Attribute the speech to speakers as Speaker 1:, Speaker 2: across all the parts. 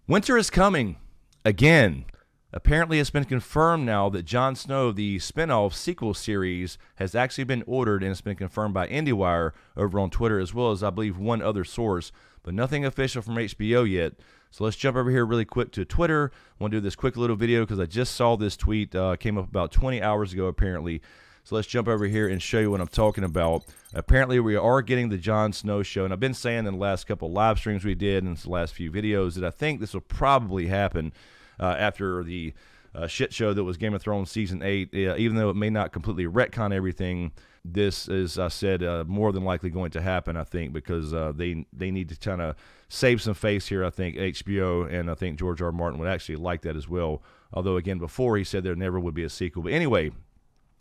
Speaker 1: Winter is coming again. Apparently, it's been confirmed now that Jon Snow, the spinoff sequel series, has actually been ordered, and it's been confirmed by IndieWire over on Twitter, as well as, I believe, one other source, but nothing official from HBO yet. So let's jump over here really quick to Twitter. I want to do this quick little video because I just saw this tweet. Came up about 20 hours ago, apparently. So let's jump over here and show you what I'm talking about. Apparently, we are getting the Jon Snow show, and I've been saying in the last couple live streams we did and the last few videos that I think this will probably happen after the shit show that was Game of Thrones Season 8. Even though it may not completely retcon everything, this is, I said, more than likely going to happen, I think, because they need to kind of save some face here, I think, HBO, and I think George R. R. Martin would actually like that as well. Although, again, before he said there never would be a sequel. But anyway,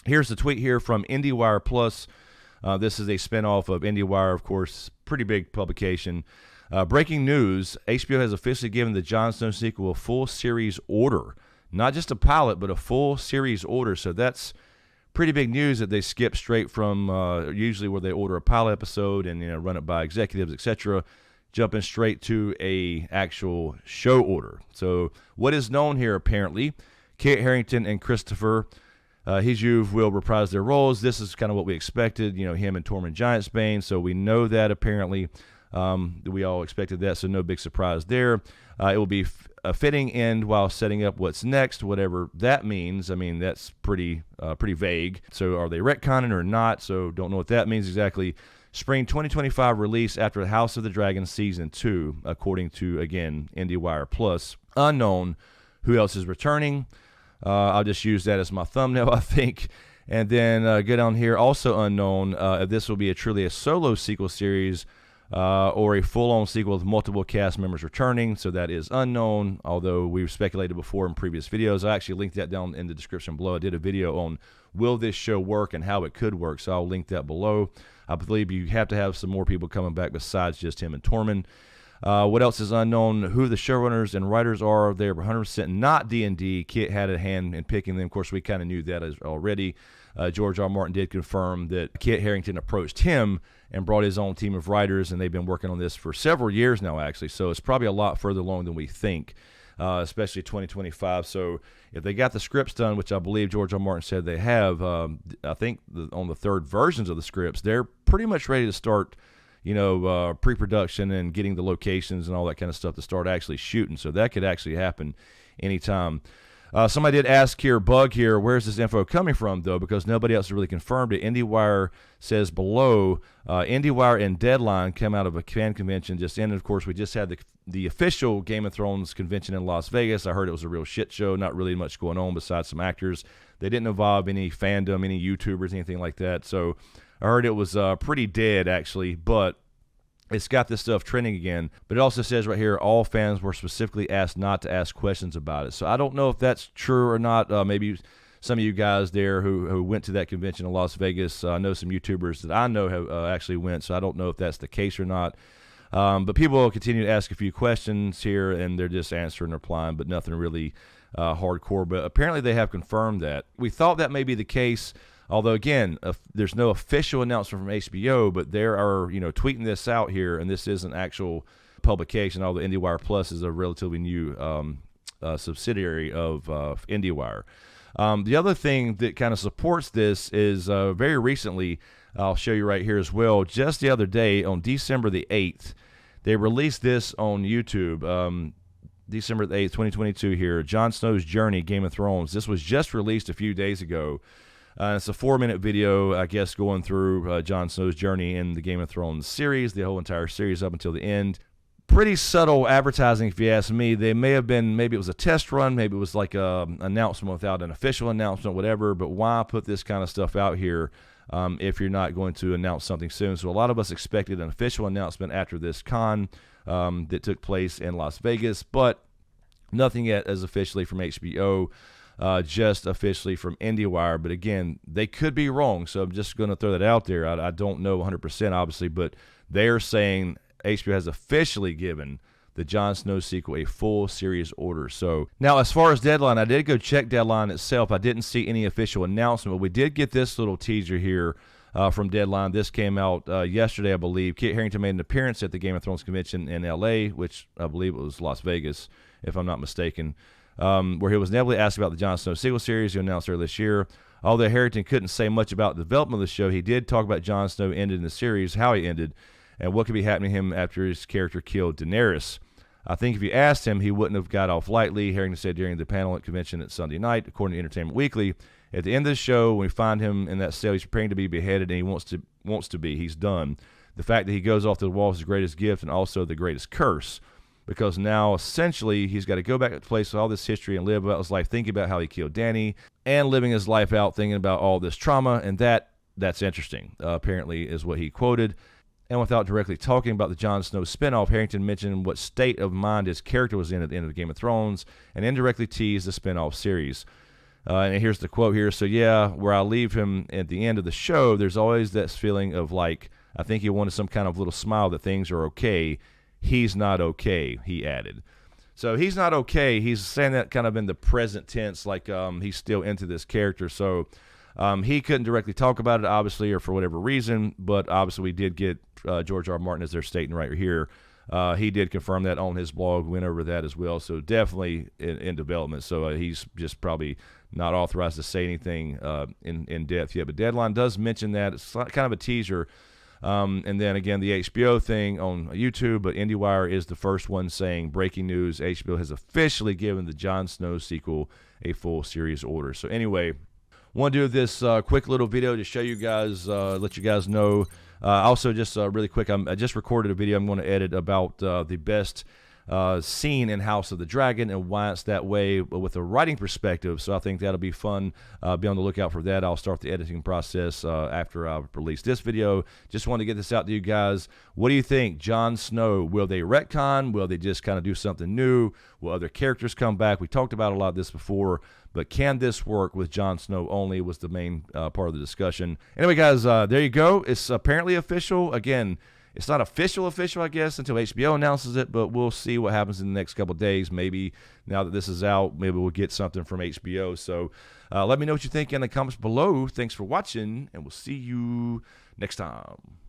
Speaker 1: here's the tweet here from IndieWire Plus. This is a spinoff of IndieWire, of course, pretty big publication. Breaking news, HBO has officially given the Jon Snow sequel a full series order. Not just a pilot, but a full series order. So that's pretty big news that they skip straight from usually where they order a pilot episode and run it by executives, etc., jumping straight to a actual show order. So what is known here, apparently, Kit Harington and Christopher Hijjuve will reprise their roles. This is kind of what we expected, him and Tormund Giantsbane. So we know that apparently. We all expected that, so no big surprise there. It will be a fitting end while setting up what's next, whatever that means. I mean, that's pretty vague. So are they retconning or not? So don't know what that means exactly. Spring 2025 release after House of the Dragon Season 2, according to, again, IndieWire Plus. Unknown. Who else is returning? I'll just use that as my thumbnail, I think. And then go down here, also unknown, if this will be truly a solo sequel series or a full-on sequel with multiple cast members returning. So that is unknown, although we've speculated before in previous videos. I actually linked that down in the description below. I did a video on will this show work and how it could work, so I'll link that below. I believe you have to have some more people coming back besides just him and Tormund. What else is unknown? Who the showrunners and writers are. They're 100% not D&D. Kit had a hand in picking them. Of course, we kind of knew that already. George R. R. Martin did confirm that Kit Harington approached him and brought his own team of writers, and they've been working on this for several years now, actually. So it's probably a lot further along than we think, especially 2025. So if they got the scripts done, which I believe George R. R. Martin said they have, I think on the third versions of the scripts, they're pretty much ready to start pre-production and getting the locations and all that kind of stuff to start actually shooting. So that could actually happen anytime. Somebody did ask here, Bug here, where's this info coming from, though, because nobody else has really confirmed it. IndieWire says below, IndieWire and Deadline come out of a fan convention just ended. Of course, we just had the official Game of Thrones convention in Las Vegas. I heard it was a real shit show, not really much going on besides some actors. They didn't involve any fandom, any YouTubers, anything like that. So I heard it was pretty dead, actually, but it's got this stuff trending again. But it also says right here, all fans were specifically asked not to ask questions about it. So I don't know if that's true or not. Maybe some of you guys there who went to that convention in Las Vegas, I know some YouTubers that I know have actually went, so I don't know if that's the case or not. But people will continue to ask a few questions here, and they're just answering and replying, but nothing really hardcore. But apparently they have confirmed that. We thought that may be the case. Although, again, there's no official announcement from HBO, but they are, tweeting this out here, and this is an actual publication, although IndieWire Plus is a relatively new subsidiary of IndieWire. The other thing that kind of supports this is very recently, I'll show you right here as well, just the other day on December the 8th, they released this on YouTube. December the 8th, 2022 here, Jon Snow's Journey, Game of Thrones. This was just released a few days ago. It's a 4-minute video, I guess, going through Jon Snow's journey in the Game of Thrones series, the whole entire series up until the end. Pretty subtle advertising, if you ask me. They may have been, maybe it was a test run, maybe it was like an announcement without an official announcement, whatever, but why put this kind of stuff out here if you're not going to announce something soon? So a lot of us expected an official announcement after this con that took place in Las Vegas, but nothing yet as officially from HBO. Just officially from IndieWire, but again, they could be wrong, so I'm just going to throw that out there. I don't know 100%, obviously, but they're saying HBO has officially given the Jon Snow sequel a full series order. So now, as far as Deadline, I did go check Deadline itself. I didn't see any official announcement, but we did get this little teaser here from Deadline. This came out yesterday, I believe. Kit Harington made an appearance at the Game of Thrones convention in L.A., which I believe it was Las Vegas. if I'm not mistaken, where he was inevitably asked about the Jon Snow sequel series he announced earlier this year. Although Harrington couldn't say much about the development of the show, he did talk about Jon Snow ended in the series, how he ended, and what could be happening to him after his character killed Daenerys. I think if you asked him, he wouldn't have got off lightly, Harrington said during the panel at convention at Sunday night, according to Entertainment Weekly. At the end of the show, when we find him in that cell, he's preparing to be beheaded, and he wants to be. He's done. The fact that he goes off to the wall is the greatest gift and also the greatest curse, because now, essentially, he's got to go back to the place with all this history and live about his life, thinking about how he killed Dany, and living his life out, thinking about all this trauma, and that's interesting, apparently, is what he quoted. And without directly talking about the Jon Snow spinoff, Harrington mentioned what state of mind his character was in at the end of Game of Thrones and indirectly teased the spinoff series. And here's the quote here. So, yeah, where I leave him at the end of the show, there's always that feeling of, like, I think he wanted some kind of little smile that things are okay. He's not okay, he added. So he's not okay. He's saying that kind of in the present tense, like he's still into this character. So he couldn't directly talk about it, obviously, or for whatever reason, but obviously we did get George R. R. Martin, as they're stating right here. He did confirm that on his blog, went over that as well, so definitely in development. So he's just probably not authorized to say anything in depth yet. But Deadline does mention that. It's kind of a teaser. And then, again, the HBO thing on YouTube, but IndieWire is the first one saying, breaking news, HBO has officially given the Jon Snow sequel a full series order. So anyway, want to do this quick little video to show you guys, let you guys know. Also, just really quick, I just recorded a video I'm going to edit about the best scene in House of the Dragon and why it's that way with a writing perspective. So I think that'll be fun. Be on the lookout for that. I'll start the editing process after I release this video. Just wanted to get this out to you guys. What do you think? Jon Snow, will they retcon? Will they just kind of do something new? Will other characters come back? We talked about a lot of this before, but can this work with Jon Snow only was the main part of the discussion. Anyway, guys, there you go. It's apparently official. Again, it's not official, I guess, until HBO announces it, but we'll see what happens in the next couple of days. Maybe now that this is out, maybe we'll get something from HBO. So let me know what you think in the comments below. Thanks for watching, and we'll see you next time.